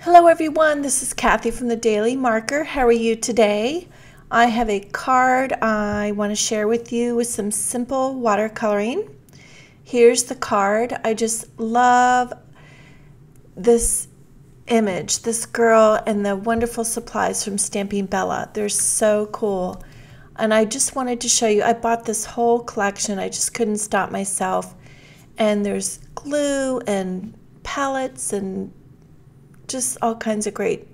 Hello everyone, this is Kathy from the Daily Marker. How are you today? I have a card I want to share with you with some simple watercoloring. Here's the card. I just love this image, this girl and the wonderful supplies from Stamping Bella. They're so cool. And I just wanted to show you, I bought this whole collection. I just couldn't stop myself. And there's glue and palettes and just all kinds of great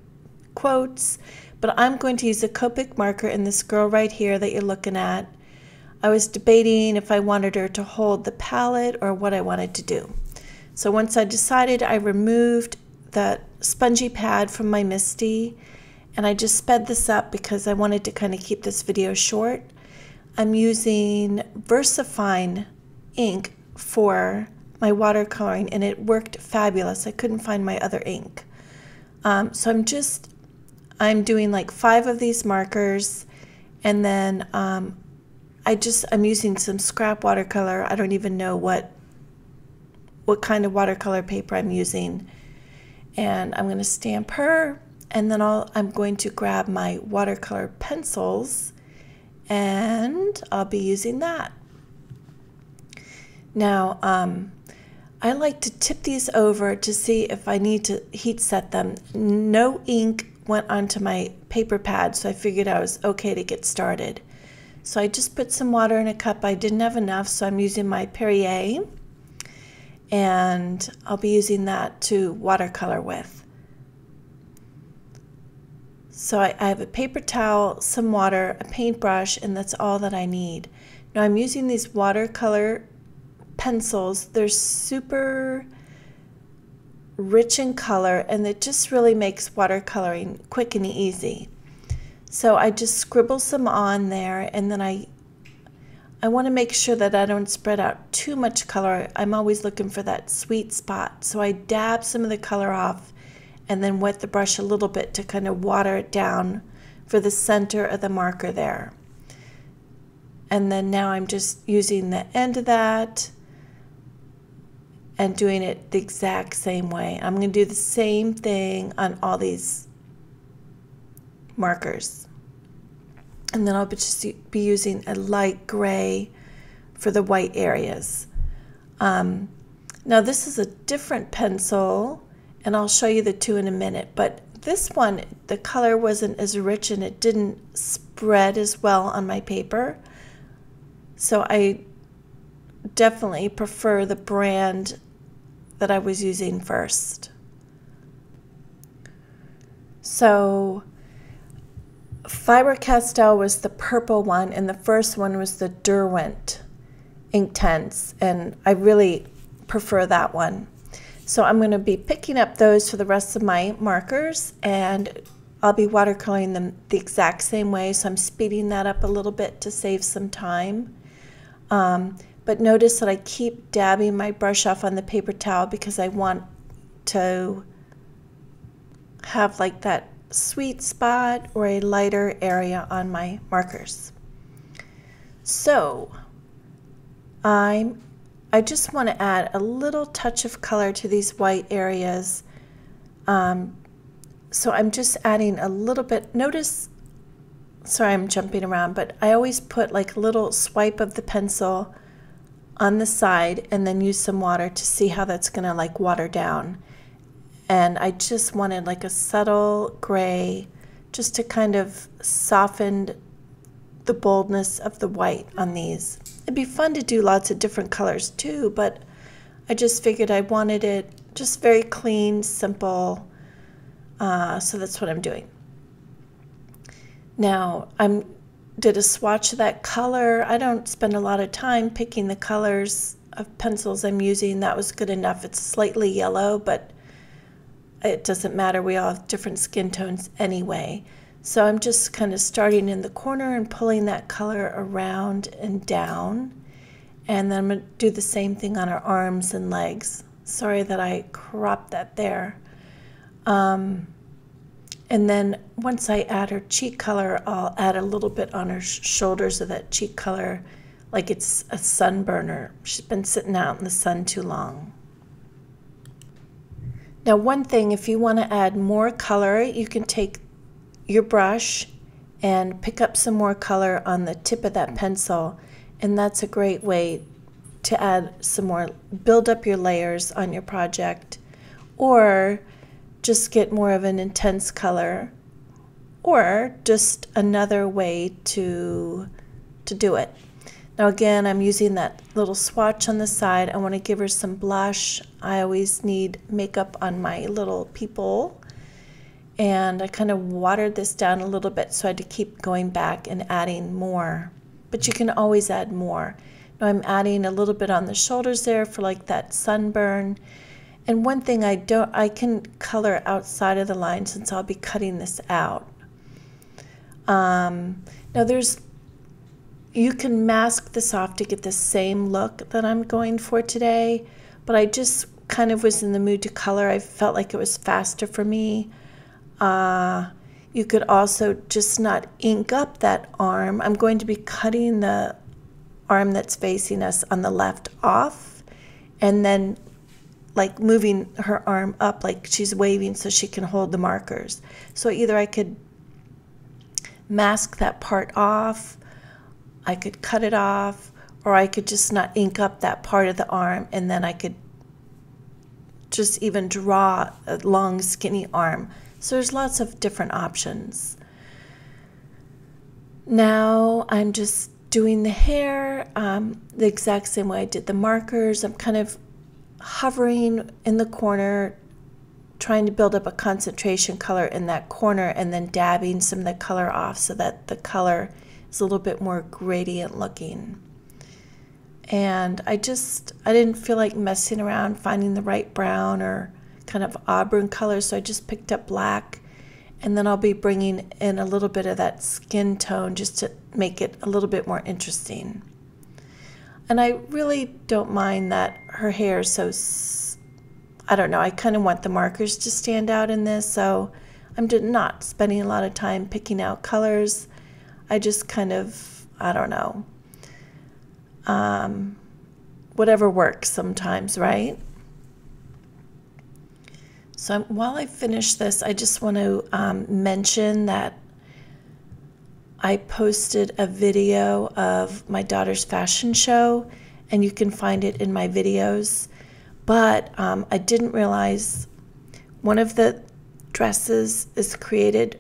quotes, but I'm going to use a Copic marker in this girl right here that you're looking at. I was debating if I wanted her to hold the palette or what I wanted to do. So once I decided, I removed that spongy pad from my Misty, and I just sped this up because I wanted to kind of keep this video short. I'm using VersaFine ink for my watercoloring, and it worked fabulous. I couldn't find my other ink. So I'm doing like 5 of these markers, and then I'm using some scrap watercolor. I don't even know what kind of watercolor paper I'm using. And I'm going to stamp her, and then I'm going to grab my watercolor pencils, and I'll be using that. Now, I like to tip these over to see if I need to heat set them. No ink went onto my paper pad, so I figured I was okay to get started. So I just put some water in a cup. I didn't have enough, so I'm using my Perrier, and I'll be using that to watercolor with. So I have a paper towel, some water, a paintbrush, and that's all that I need. Now I'm using these watercolor pencils. They're super rich in color, and it just really makes watercoloring quick and easy. So I just scribble some on there, and then I want to make sure that I don't spread out too much color. I'm always looking for that sweet spot. So I dab some of the color off and then wet the brush a little bit to kind of water it down for the center of the marker there. And then now I'm just using the end of that and doing it the exact same way. I'm going to do the same thing on all these markers. And then I'll just be using a light gray for the white areas. Now this is a different pencil, and I'll show you the two in a minute, but this one, the color wasn't as rich and it didn't spread as well on my paper. So I definitely prefer the brand that I was using first. So Faber-Castell was the purple one, and the first one was the Derwent Inktense, and I really prefer that one. So I'm going to be picking up those for the rest of my markers, and I'll be watercoloring them the exact same way, so I'm speeding that up a little bit to save some time. But notice that I keep dabbing my brush off on the paper towel because I want to have like that sweet spot or a lighter area on my markers. So I just want to add a little touch of color to these white areas. So I'm just adding a little bit. Notice, sorry I'm jumping around, but I always put like a little swipe of the pencil on the side and then use some water to see how that's going to like water down. And I just wanted like a subtle gray just to kind of soften the boldness of the white on these. It'd be fun to do lots of different colors too, but I just figured I wanted it just very clean, simple, so that's what I'm doing. Now I did a swatch of that color. I don't spend a lot of time picking the colors of pencils I'm using. That was good enough. It's slightly yellow, but it doesn't matter. We all have different skin tones anyway. So I'm just kind of starting in the corner and pulling that color around and down. And then I'm going to do the same thing on her arms and legs. Sorry that I cropped that there. And then once I add her cheek color, I'll add a little bit on her shoulders of that cheek color, like it's a sunburner. She's been sitting out in the sun too long. Now, one thing, if you want to add more color, you can take your brush and pick up some more color on the tip of that pencil, and that's a great way to add some more, build up your layers on your project, or just get more of an intense color, or just another way to do it. Now again, I'm using that little swatch on the side. I want to give her some blush. I always need makeup on my little people. And I kind of watered this down a little bit, so I had to keep going back and adding more. But you can always add more. Now I'm adding a little bit on the shoulders there for like that sunburn. And one thing I can color outside of the line since I'll be cutting this out. Now you can mask this off to get the same look that I'm going for today, but I just kind of was in the mood to color. I felt like it was faster for me. You could also just not ink up that arm. I'm going to be cutting the arm that's facing us on the left off, and then like moving her arm up like she's waving so she can hold the markers. So either I could mask that part off, I could cut it off, or I could just not ink up that part of the arm, and then I could just even draw a long skinny arm. So there's lots of different options. Now I'm just doing the hair the exact same way I did the markers. I'm kind of hovering in the corner, trying to build up a concentration color in that corner, and then dabbing some of the color off so that the color is a little bit more gradient looking. And I didn't feel like messing around finding the right brown or kind of auburn color, so I just picked up black, and then I'll be bringing in a little bit of that skin tone just to make it a little bit more interesting. And I really don't mind that her hair is so, I don't know, I kind of want the markers to stand out in this, so I'm not spending a lot of time picking out colors. I just kind of, I don't know, whatever works sometimes, right? So while I finish this, I just want to mention that I posted a video of my daughter's fashion show, and you can find it in my videos. But I didn't realize one of the dresses is created,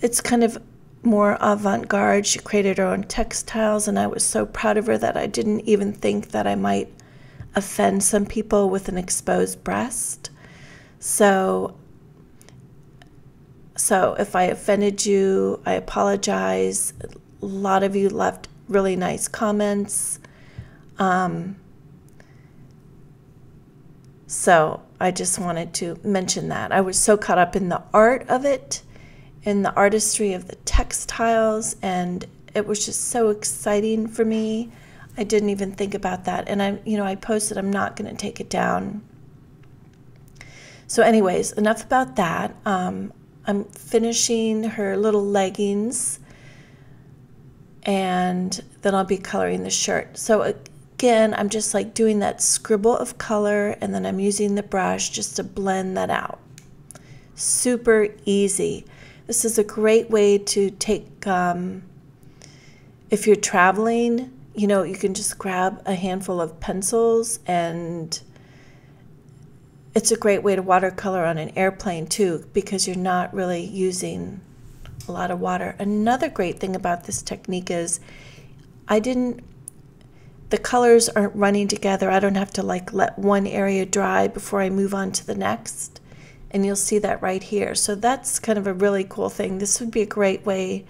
it's kind of more avant-garde. She created her own textiles, and I was so proud of her that I didn't even think that I might offend some people with an exposed breast. So if I offended you, I apologize. A lot of you left really nice comments. So I just wanted to mention that. I was so caught up in the art of it, in the artistry of the textiles, and it was just so exciting for me. I didn't even think about that. And I posted, I'm not going to take it down. So anyways, enough about that. I'm finishing her little leggings, and then I'll be coloring the shirt. So again, I'm just like doing that scribble of color, and then I'm using the brush just to blend that out. Super easy. This is a great way to take, if you're traveling, you can just grab a handful of pencils, and it's a great way to watercolor on an airplane too, because you're not really using a lot of water. Another great thing about this technique is the colors aren't running together. I don't have to like let one area dry before I move on to the next. And you'll see that right here. So that's kind of a really cool thing. This would be a great way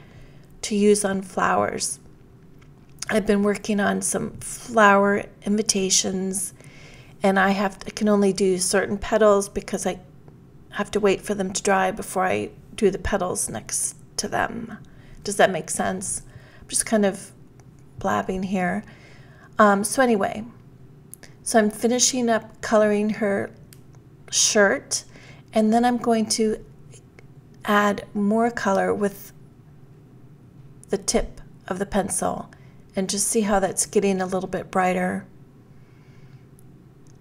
to use on flowers. I've been working on some flower invitations, and I can only do certain petals because I have to wait for them to dry before I do the petals next to them. Does that make sense? I'm just kind of blabbing here. So anyway, so I'm finishing up coloring her shirt, and then I'm going to add more color with the tip of the pencil and just see how that's getting a little bit brighter.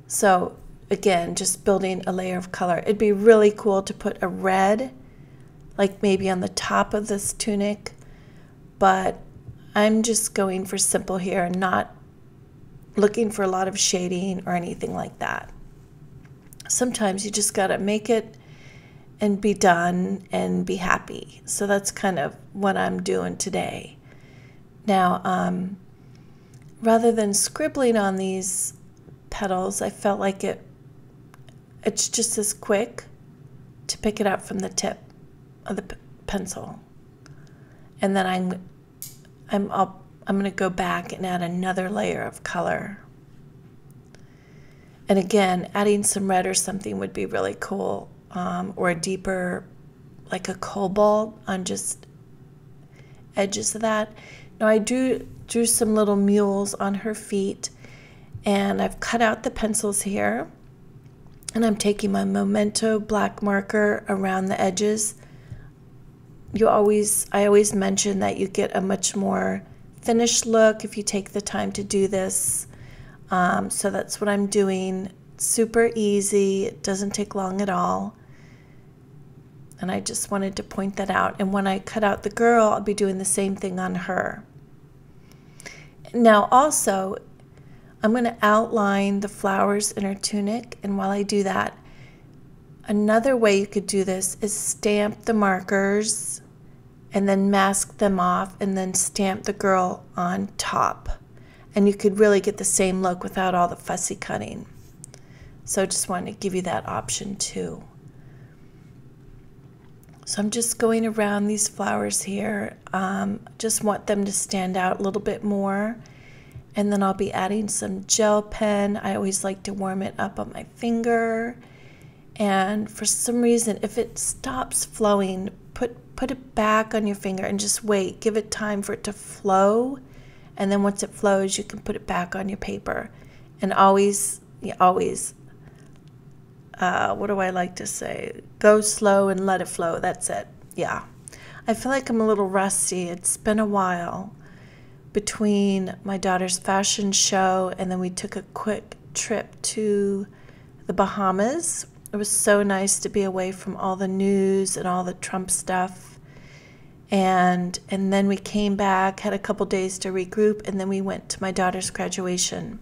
So again, just building a layer of color. It'd be really cool to put a red, like maybe on the top of this tunic, but I'm just going for simple here and not looking for a lot of shading or anything like that. Sometimes you just gotta make it and be done and be happy. So that's kind of what I'm doing today. Now, rather than scribbling on these petals, I felt like it's just as quick to pick it up from the tip of the pencil. And then I'm going to go back and add another layer of color. And again, adding some red or something would be really cool, or a deeper, like a cobalt on just edges of that. Now I drew some little mules on her feet, and I've cut out the pencils here, and I'm taking my Memento black marker around the edges. I always mention that you get a much more finished look if you take the time to do this. So that's what I'm doing. Super easy. It doesn't take long at all. And I just wanted to point that out. And when I cut out the girl, I'll be doing the same thing on her. Now also, I'm going to outline the flowers in her tunic. And while I do that, another way you could do this is stamp the markers and then mask them off and then stamp the girl on top. And you could really get the same look without all the fussy cutting. So I just wanted to give you that option too. So I'm just going around these flowers here. Just want them to stand out a little bit more. And then I'll be adding some gel pen. I always like to warm it up on my finger. And for some reason, if it stops flowing, put it back on your finger and just wait. Give it time for it to flow. And then once it flows, you can put it back on your paper. And always, what do I like to say? Go slow and let it flow. That's it. Yeah. I feel like I'm a little rusty. It's been a while between my daughter's fashion show and then we took a quick trip to the Bahamas. It was so nice to be away from all the news and all the Trump stuff. And then we came back, had a couple days to regroup, and then we went to my daughter's graduation.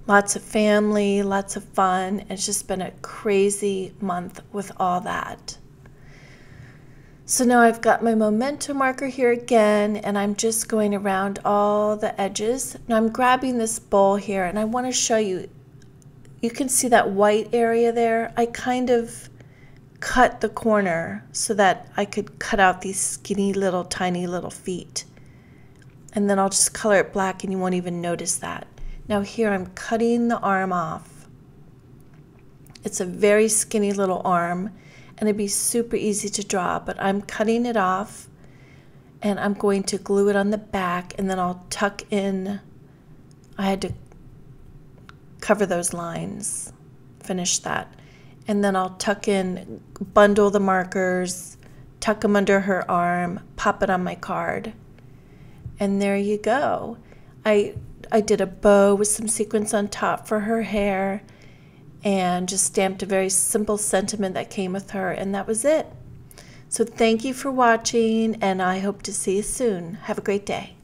Lots of family, lots of fun. It's just been a crazy month with all that. So now I've got my Memento marker here again, and I'm just going around all the edges. Now I'm grabbing this bowl here, and I want to show you. You can see that white area there. I kind of cut the corner so that I could cut out these skinny little tiny little feet. And then I'll just color it black and you won't even notice that. Now here I'm cutting the arm off. It's a very skinny little arm and it'd be super easy to draw, but I'm cutting it off and I'm going to glue it on the back and then I'll tuck in. I had to cover those lines, finish that. And then I'll tuck in, bundle the markers, tuck them under her arm, pop it on my card. And there you go. I did a bow with some sequins on top for her hair and just stamped a very simple sentiment that came with her, and that was it. So thank you for watching, and I hope to see you soon. Have a great day.